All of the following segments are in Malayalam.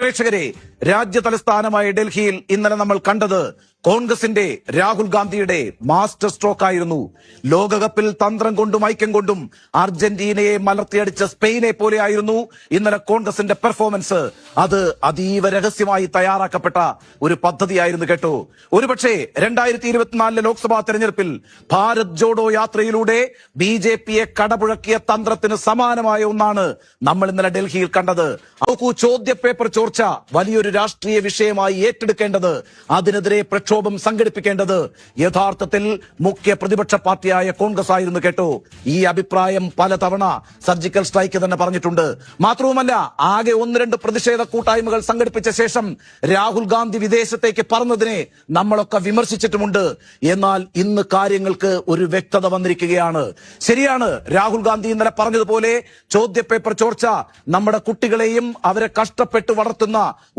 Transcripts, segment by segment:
പ്രേക്ഷകരെ, രാജ്യ തലസ്ഥാനമായ ഡൽഹിയിൽ ഇന്നലെ നമ്മൾ കണ്ടത് കോൺഗ്രസിന്റെ രാഹുൽ ഗാന്ധിയുടെ മാസ്റ്റർ സ്ട്രോക്ക് ആയിരുന്നു. ലോകകപ്പിൽ തന്ത്രം കൊണ്ടും ഐക്യം കൊണ്ടും അർജന്റീനയെ മലർത്തിയടിച്ച സ്പെയിനെ പോലെയായിരുന്നു ഇന്നലെ കോൺഗ്രസിന്റെ പെർഫോമൻസ്. അത് അതീവ രഹസ്യമായി തയ്യാറാക്കപ്പെട്ട ഒരു പദ്ധതിയായിരുന്നു കേട്ടോ. ഒരുപക്ഷെ 2024 ലോക്സഭാ തെരഞ്ഞെടുപ്പിൽ ഭാരത് ജോഡോ യാത്രയിലൂടെ BJPയെ കടപുഴക്കിയ തന്ത്രത്തിന് സമാനമായ ഒന്നാണ് നമ്മൾ ഇന്നലെ ഡൽഹിയിൽ കണ്ടത്. നോക്കൂ, ചോദ്യപേപ്പർ ചോർച്ച വലിയൊരു രാഷ്ട്രീയ വിഷയമായി ഏറ്റെടുക്കേണ്ടത്, അതിനെതിരെ പ്രക്ഷോഭം സംഘടിപ്പിക്കേണ്ടത് യഥാർത്ഥത്തിൽ മുഖ്യ പ്രതിപക്ഷ പാർട്ടിയായ കോൺഗ്രസ് ആയിരുന്നു കേട്ടോ. ഈ അഭിപ്രായം പലതവണ സർജിക്കൽ സ്ട്രൈക്ക് തന്നെ പറഞ്ഞിട്ടുണ്ട്. മാത്രവുമല്ല, ആകെ 1-2 പ്രതിഷേധ കൂട്ടായ്മകൾ സംഘടിപ്പിച്ച ശേഷം രാഹുൽ ഗാന്ധി വിദേശത്തേക്ക് പറന്നതിനെ നമ്മളൊക്കെ വിമർശിച്ചിട്ടുമുണ്ട്. എന്നാൽ ഇന്ന് കാര്യങ്ങൾക്ക് ഒരു വ്യക്തത വന്നിരിക്കുകയാണ്. ശരിയാണ്, രാഹുൽ ഗാന്ധി ഇന്നലെ പറഞ്ഞതുപോലെ ചോദ്യപേപ്പർ ചോർച്ച നമ്മുടെ കുട്ടികളെയും അവരെ കഷ്ടപ്പെട്ട് വളർത്തുന്ന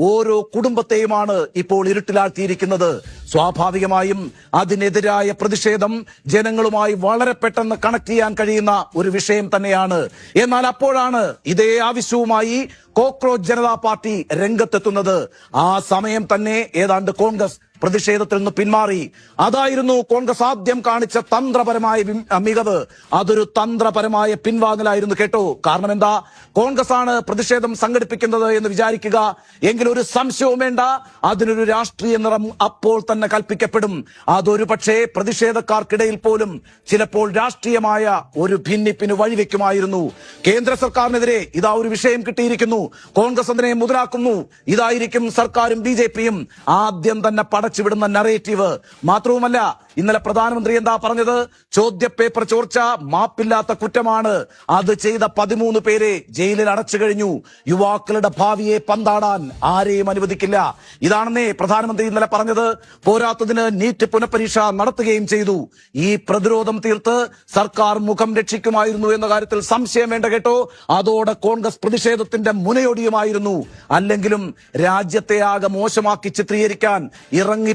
ഓരോ കുടുംബത്തെയുമാണ് ഇപ്പോൾ ഇരുട്ടിലാഴ്ത്തിയിരിക്കുന്നത്. സ്വാഭാവികമായും അതിനെതിരായ പ്രതിഷേധം ജനങ്ങളുമായി വളരെ പെട്ടെന്ന് കണക്ട് ചെയ്യാൻ കഴിയുന്ന ഒരു വിഷയം തന്നെയാണ്. എന്നാൽ അപ്പോഴാണ് ഇതേ ആവശ്യവുമായി കോക്രോച്ച് ജനതാ പാർട്ടി രംഗത്തെത്തുന്നത്. ആ സമയം തന്നെ ഏതാണ്ട് കോൺഗ്രസ് പ്രതിഷേധത്തിൽ നിന്ന് പിന്മാറി. അതായിരുന്നു കോൺഗ്രസ് ആദ്യം കാണിച്ച തന്ത്രപരമായ മികവ്. അതൊരു തന്ത്രപരമായ പിൻവാങ്ങലായിരുന്നു കേട്ടോ. കാരണം എന്താ, കോൺഗ്രസ് ആണ് പ്രതിഷേധം സംഘടിപ്പിക്കുന്നത് എന്ന് വിചാരിക്കുക എങ്കിലൊരു സംശയവും വേണ്ട, അതിനൊരു രാഷ്ട്രീയ നിറം അപ്പോൾ തന്നെ കൽപ്പിക്കപ്പെടും. അതൊരു പക്ഷേ പ്രതിഷേധക്കാർക്കിടയിൽ പോലും ചിലപ്പോൾ രാഷ്ട്രീയമായ ഒരു ഭിന്നിപ്പിന് വഴിവെക്കുമായിരുന്നു. കേന്ദ്ര സർക്കാരിനെതിരെ ഇതാ ഒരു വിഷയം കിട്ടിയിരിക്കുന്നു, കോൺഗ്രസ് അതിനെ മുതലാക്കുന്നു, ഇതായിരിക്കും സർക്കാരും BJPയും ആദ്യം തന്നെ പടച്ചുവിടുന്ന നറേറ്റീവ്. മാത്രവുമല്ല, ഇന്നലെ പ്രധാനമന്ത്രി എന്താ പറഞ്ഞത്? ചോദ്യപേപ്പർ ചോർച്ച മാപ്പില്ലാത്ത കുറ്റമാണ്, അത് ചെയ്ത 13 പേരെ ജയിലിൽ അടച്ചു കഴിഞ്ഞു, യുവാക്കളുടെ ഭാവിയെ പന്താടാൻ ആരെയും അനുവദിക്കില്ല. ഇതാണെന്നേ പ്രധാനമന്ത്രി ഇന്നലെ പറഞ്ഞത്. പോരാത്തതിന് നീറ്റ് പുനഃപരീക്ഷ നടത്തുകയും ചെയ്തു. ഈ പ്രതിരോധം തീർത്ത് സർക്കാർ മുഖം രക്ഷിക്കുമായിരുന്നു എന്ന കാര്യത്തിൽ സംശയം വേണ്ട കേട്ടോ. അതോടെ കോൺഗ്രസ് പ്രതിഷേധത്തിന്റെ മുനയൊടിയുമായിരുന്നു. അല്ലെങ്കിലും രാജ്യത്തെ ആകെ മോശമാക്കി ചിത്രീകരിക്കാൻ ഇറങ്ങി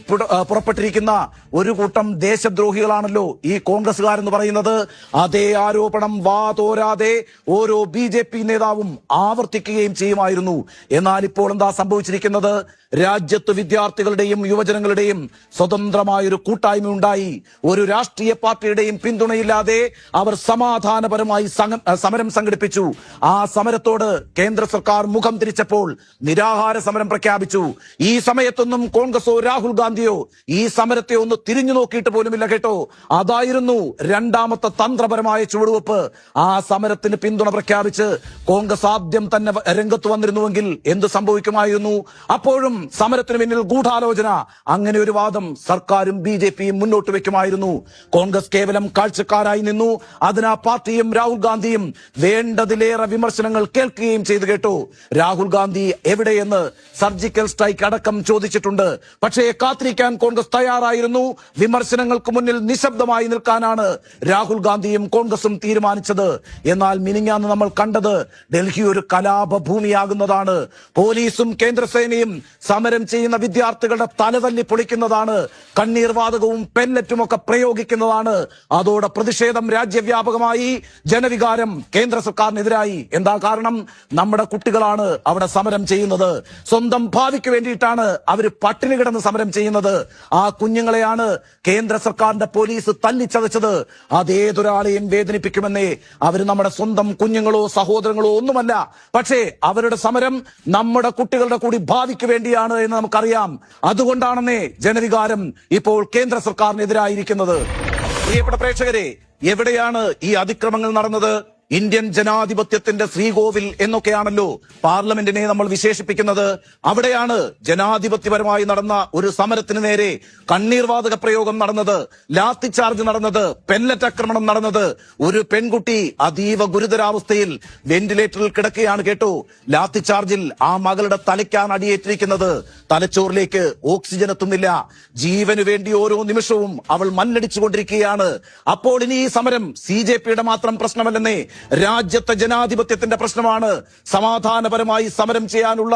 പുറപ്പെട്ടിരിക്കുന്ന ഒരു കൂട്ടം ദേശദ്രോഹികളാണല്ലോ ഈ കോൺഗ്രസുകാരെന്ന് പറയുന്നത്. അതേ ആരോപണം വാതോരാതെ ഓരോ BJP നേതാവും ആവർത്തിക്കുകയും ചെയ്യുമായിരുന്നു. എന്നാൽ ഇപ്പോൾ എന്താ സംഭവിച്ചിരിക്കുന്നത്? രാജ്യത്ത് വിദ്യാർത്ഥികളുടെയും യുവജനങ്ങളുടെയും സ്വതന്ത്രമായൊരു കൂട്ടായ്മ ഉണ്ടായി. ഒരു രാഷ്ട്രീയ പാർട്ടിയുടെയും പിന്തുണയില്ലാതെ അവർ സമാധാനപരമായി സമരം സംഘടിപ്പിച്ചു. ആ സമരത്തോട് കേന്ദ്ര സർക്കാർ മുഖം തിരിച്ചപ്പോൾ നിരാഹാര സമരം പ്രഖ്യാപിച്ചു. ഈ സമയത്തൊന്നും കോൺഗ്രസോ രാഹുൽ ഗാന്ധിയോ ഈ സമരത്തെ ഒന്ന് തിരിഞ്ഞു നോക്കിയിട്ട് പോലുമില്ല കേട്ടോ. അതായിരുന്നു രണ്ടാമത്തെ തന്ത്രപരമായ ചുവടുവെപ്പ്. ആ സമരത്തിന് പിന്തുണ പ്രഖ്യാപിച്ച് കോൺഗ്രസ് ആദ്യം തന്നെ രംഗത്ത് വന്നിരുന്നുവെങ്കിൽ എന്ത് സംഭവിക്കുമായിരുന്നു? അപ്പോഴും സമരത്തിന് പിന്നിൽ ഗൂഢാലോചന, അങ്ങനെ ഒരു വാദം സർക്കാരും BJPയും മുന്നോട്ട് വെക്കുമായിരുന്നു. കോൺഗ്രസ് കേവലം കാഴ്ചക്കാരായി നിന്നു. അതിനാ പാർട്ടിയും രാഹുൽ ഗാന്ധിയും വേണ്ടതിലേറെ വിമർശനങ്ങൾ കേൾക്കുകയും ചെയ്തു കേട്ടോ. രാഹുൽ ഗാന്ധി എവിടെയെന്ന് സർജിക്കൽ സ്ട്രൈക്ക് അടക്കം ചോദിച്ചിട്ടുണ്ട്. പക്ഷേ കാത്തിരിക്കാൻ കോൺഗ്രസ് തയ്യാറായിരുന്നു. വിമർശനങ്ങൾക്ക് മുന്നിൽ നിശബ്ദമായി നിൽക്കാനാണ് രാഹുൽ ഗാന്ധിയും കോൺഗ്രസും തീരുമാനിച്ചത്. എന്നാൽ മിനിങ്ങാന്ന് നമ്മൾ കണ്ടത് ഡൽഹി ഒരു കലാപഭൂമിയാകുന്നതാണ്. പോലീസും കേന്ദ്രസേനയും സമരം ചെയ്യുന്ന വിദ്യാർത്ഥികളുടെ തലതല്ലി പൊളിക്കുന്നതാണ്. കണ്ണീർ വാതകവും പെല്ലറ്റും ഒക്കെ പ്രയോഗിക്കുന്നതാണ്. അതോടെ പ്രതിഷേധം രാജ്യവ്യാപകമായി, ജനവികാരം കേന്ദ്ര സർക്കാരിനെതിരായി. എന്താ കാരണം? നമ്മുടെ കുട്ടികളാണ് അവിടെ സമരം ചെയ്യുന്നത്. സ്വന്തം ഭാവിക്ക് വേണ്ടിയിട്ടാണ് അവർ പട്ടിണി കിടന്ന് സമരം ചെയ്യുന്നത്. ആ കുഞ്ഞുങ്ങളെയാണ് കേന്ദ്ര സർക്കാരിന്റെ പോലീസ് തല്ലിച്ചതച്ചത്. അതേതൊരാളെയും വേദനിപ്പിക്കുമെന്നേ. അവർ നമ്മുടെ സ്വന്തം കുഞ്ഞുങ്ങളോ സഹോദരങ്ങളോ ഒന്നുമല്ല. പക്ഷേ അവരുടെ സമരം നമ്മുടെ കുട്ടികളുടെ കൂടി ഭാവിക്ക് വേണ്ടിയാണ് എന്ന് നമുക്കറിയാം. അതുകൊണ്ടാണെന്നേ ജനവികാരം ഇപ്പോൾ കേന്ദ്ര സർക്കാരിനെതിരായിരിക്കുന്നത്. പ്രിയപ്പെട്ട പ്രേക്ഷകരെ, എവിടെയാണ് ഈ അതിക്രമങ്ങൾ നടന്നത്? ഇന്ത്യൻ ജനാധിപത്യത്തിന്റെ ശ്രീകോവിൽ എന്നൊക്കെയാണല്ലോ പാർലമെന്റിനെ നമ്മൾ വിശേഷിപ്പിക്കുന്നത്. അവിടെയാണ് ജനാധിപത്യപരമായി നടന്ന ഒരു സമരത്തിന് നേരെ കണ്ണീർവാതക പ്രയോഗം നടന്നത്, ലാത്തി ചാർജ് നടന്നത്, പെല്ലറ്റ് ആക്രമണം നടന്നത്. ഒരു പെൺകുട്ടി അതീവ ഗുരുതരാവസ്ഥയിൽ വെന്റിലേറ്ററിൽ കിടക്കുകയാണ് കേട്ടോ. ലാത്തി ചാർജിൽ ആ മകളുടെ തലയ്ക്കാണ് അടിയേറ്റിരിക്കുന്നത്. തലച്ചോറിലേക്ക് ഓക്സിജൻ എത്തുന്നില്ല. ജീവന് വേണ്ടി ഓരോ നിമിഷവും അവൾ മല്ലടിച്ചുകൊണ്ടിരിക്കുകയാണ്. അപ്പോൾ ഇനി ഈ സമരം CJPയുടെ മാത്രം പ്രശ്നമല്ലെന്നേ, രാജ്യത്തെ ജനാധിപത്യത്തിന്റെ പ്രശ്നമാണ്. സമാധാനപരമായി സമരം ചെയ്യാനുള്ള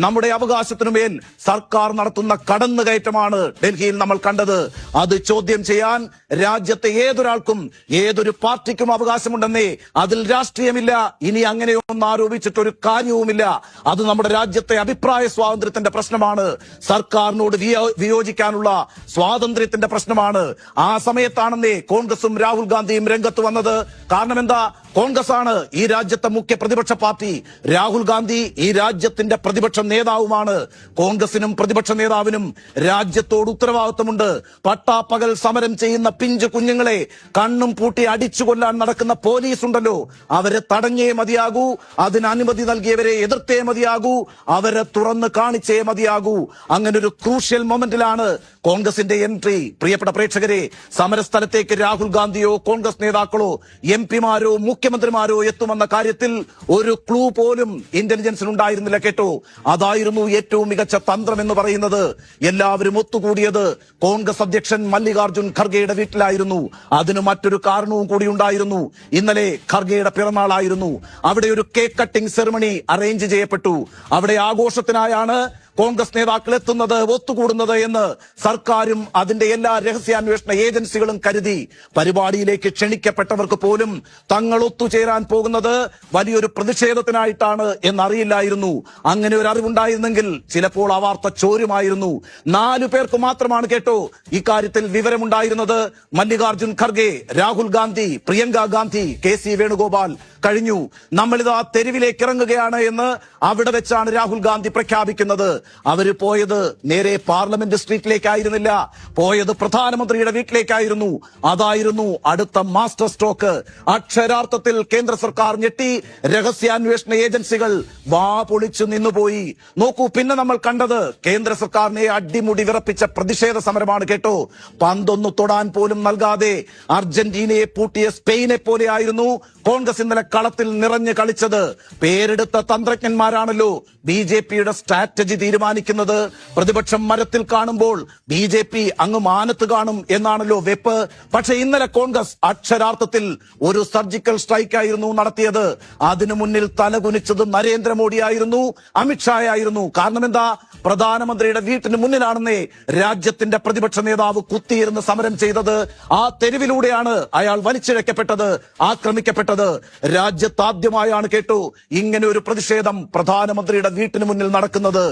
നമ്മുടെ അവകാശത്തിനുമേൽ സർക്കാർ നടത്തുന്ന കടന്നുകയറ്റമാണ് ഡൽഹിയിൽ നമ്മൾ കണ്ടത്. അത് ചോദ്യം ചെയ്യാൻ രാജ്യത്തെ ഏതൊരാൾക്കും ഏതൊരു പാർട്ടിക്കും അവകാശമുണ്ടെന്നേ. അതിൽ രാഷ്ട്രീയമില്ല. ഇനി അങ്ങനെയൊന്നും ആരോപിച്ചിട്ടൊരു കാര്യവുമില്ല. അത് നമ്മുടെ രാജ്യത്തെ അഭിപ്രായ സ്വാതന്ത്ര്യത്തിന്റെ പ്രശ്നമാണ്. സർക്കാരിനോട് വിയോജിക്കാനുള്ള സ്വാതന്ത്ര്യത്തിന്റെ പ്രശ്നമാണ്. ആ സമയത്താണെന്നേ കോൺഗ്രസും രാഹുൽ ഗാന്ധിയും രംഗത്ത് വന്നത്. കാരണം എന്താ? കോൺഗ്രസ് ആണ് ഈ രാജ്യത്തെ മുഖ്യ പ്രതിപക്ഷ പാർട്ടി. രാഹുൽ ഗാന്ധി ഈ രാജ്യത്തിന്റെ പ്രതിപക്ഷ നേതാവുമാണ്. കോൺഗ്രസിനും പ്രതിപക്ഷ നേതാവിനും രാജ്യത്തോട് ഉത്തരവാദിത്വമുണ്ട്. പട്ടാപ്പകൽ സമരം ചെയ്യുന്ന പിഞ്ചു കുഞ്ഞുങ്ങളെ കണ്ണും പൂട്ടി അടിച്ചു കൊല്ലാൻ നടക്കുന്ന പോലീസ് ഉണ്ടല്ലോ, അവരെ തടഞ്ഞേ മതിയാകൂ. അതിന് അനുമതി നൽകിയവരെ എതിർത്തേ മതിയാകൂ. അവരെ തുറന്ന് കാണിച്ചേ മതിയാകൂ. അങ്ങനെ ഒരു ക്രൂഷ്യൽ മൊമെന്റിലാണ് കോൺഗ്രസിന്റെ എൻട്രി. പ്രിയപ്പെട്ട പ്രേക്ഷകരെ, സമരസ്ഥലത്തേക്ക് രാഹുൽ ഗാന്ധിയോ കോൺഗ്രസ് നേതാക്കളോ എംപിമാരോ മുഖ്യമന്ത്രിമാരോ എത്തുമെന്ന കാര്യത്തിൽ ഒരു ക്ലൂ പോലും ഇന്റലിജൻസിന് ഉണ്ടായിരുന്നില്ല കേട്ടോ. അതായിരുന്നു ഏറ്റവും മികച്ച തന്ത്രം എന്ന് പറയുന്നത്. എല്ലാവരും ഒത്തുകൂടിയത് കോൺഗ്രസ് അധ്യക്ഷൻ മല്ലികാർജുൻ ഖർഗെയുടെ വീട്ടിലായിരുന്നു. അതിന് മറ്റൊരു കാരണവും കൂടി ഉണ്ടായിരുന്നു. ഇന്നലെ ഖർഗെയുടെ പിറന്നാളായിരുന്നു. അവിടെ ഒരു കേക്ക് കട്ടിംഗ് സെറിമണി അറേഞ്ച് ചെയ്യപ്പെട്ടു. അവിടെ ആഘോഷത്തിനായാണ് കോൺഗ്രസ് നേതാക്കൾ എത്തുന്നത്, ഒത്തുകൂടുന്നത് എന്ന് സർക്കാരും അതിന്റെ എല്ലാ രഹസ്യാന്വേഷണ ഏജൻസികളും കരുതി. പരിപാടിയിലേക്ക് ക്ഷണിക്കപ്പെട്ടവർക്ക് പോലും തങ്ങൾ ഒത്തുചേരാൻ പോകുന്നത് വലിയൊരു പ്രതിഷേധത്തിനായിട്ടാണ് എന്നറിയില്ലായിരുന്നു. അങ്ങനെ ഒരു അറിവുണ്ടായിരുന്നെങ്കിൽ ചിലപ്പോൾ ആ വാർത്ത ചോരുമായിരുന്നു. 4 പേർക്ക് മാത്രമാണ് കേട്ടോ ഇക്കാര്യത്തിൽ വിവരമുണ്ടായിരുന്നത്. മല്ലികാർജുൻ ഖർഗെ, രാഹുൽ ഗാന്ധി, പ്രിയങ്ക ഗാന്ധി, KC വേണുഗോപാൽ. കഴിഞ്ഞു, നമ്മളിതാ തെരുവിലേക്ക് ഇറങ്ങുകയാണ് എന്ന് അവിടെ വെച്ചാണ് രാഹുൽ ഗാന്ധി പ്രഖ്യാപിക്കുന്നത്. അവര് പോയത് നേരെ പാർലമെന്റ് സ്ട്രീറ്റിലേക്കായിരുന്നില്ല, പോയത് പ്രധാനമന്ത്രിയുടെ വീട്ടിലേക്കായിരുന്നു. അതായിരുന്നു അടുത്ത മാസ്റ്റർ സ്ട്രോക്ക്. അക്ഷരാർത്ഥത്തിൽ കേന്ദ്ര സർക്കാർ ഞെട്ടി. രഹസ്യാന്വേഷണ ഏജൻസികൾ വാ പൊളിച്ചു നിന്നുപോയി. നോക്കൂ, പിന്നെ നമ്മൾ കണ്ടത് കേന്ദ്ര സർക്കാരിനെ അടിമുടി വിറപ്പിച്ച പ്രതിഷേധ സമരമാണ് കേട്ടോ. പന്തൊന്നു തൊടാൻ പോലും നൽകാതെ അർജന്റീനയെ പൂട്ടിയ സ്പെയിനെ പോലെയായിരുന്നു കോൺഗ്രസ് ഇന്നലെ കളത്തിൽ നിറഞ്ഞു കളിച്ചത്. പേരെടുത്ത തന്ത്രജ്ഞന്മാരാണല്ലോ BJPയുടെ സ്ട്രാറ്റജി തീരുമാനിക്കുന്നത്. പ്രതിപക്ഷം മരത്തിൽ കാണുമ്പോൾ BJP അങ്ങ് മാനത്ത് കാണും എന്നാണല്ലോ വെപ്പ്. പക്ഷെ ഇന്നലെ കോൺഗ്രസ് അക്ഷരാർത്ഥത്തിൽ ഒരു സർജിക്കൽ സ്ട്രൈക്ക് ആയിരുന്നു നടത്തിയത്. അതിനു മുന്നിൽ തലകുനിച്ചത് നരേന്ദ്രമോദിയായിരുന്നു, അമിത്ഷായായിരുന്നു. കാരണം എന്താ? പ്രധാനമന്ത്രിയുടെ വീട്ടിന് മുന്നിലാണെന്നേ രാജ്യത്തിന്റെ പ്രതിപക്ഷ നേതാവ് കുത്തിയിരുന്ന് സമരം ചെയ്തത്. ആ തെരുവിലൂടെയാണ് അയാൾ വലിച്ചിഴക്കപ്പെട്ടത്, ആക്രമിക്കപ്പെട്ടത്. രാജ്യത്താദ്യമായാണ് കേട്ടോ ഇങ്ങനെ ഒരു പ്രതിഷേധം പ്രധാനമന്ത്രിയുടെ വീട്ടിന് മുന്നിൽ നടക്കുന്നത്.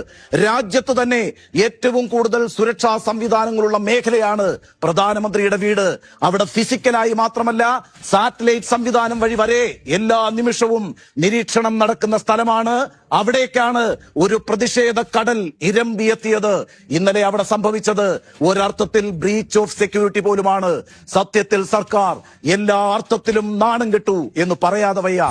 രാജ്യത്ത് തന്നെ ഏറ്റവും കൂടുതൽ സുരക്ഷാ സംവിധാനങ്ങളുള്ള മേഖലയാണ് പ്രധാനമന്ത്രിയുടെ വീട്. അവിടെ ഫിസിക്കലായി മാത്രമല്ല സാറ്റലൈറ്റ് സംവിധാനം വഴി വരെ എല്ലാ നിമിഷവും നിരീക്ഷണം നടക്കുന്ന സ്ഥലമാണ്. അവിടേക്കാണ് ഒരു പ്രതിഷേധ കടൽ ഇരമ്പിയെത്തിയത്. ഇന്നലെ അവിടെ സംഭവിച്ചത് ഒരർത്ഥത്തിൽ ബ്രീച്ച് ഓഫ് സെക്യൂരിറ്റി പോലുമാണ്. സത്യത്തിൽ സർക്കാർ എല്ലാ അർത്ഥത്തിലും നാണം കെട്ടു എന്ന് പറയാതെ വയ്യ.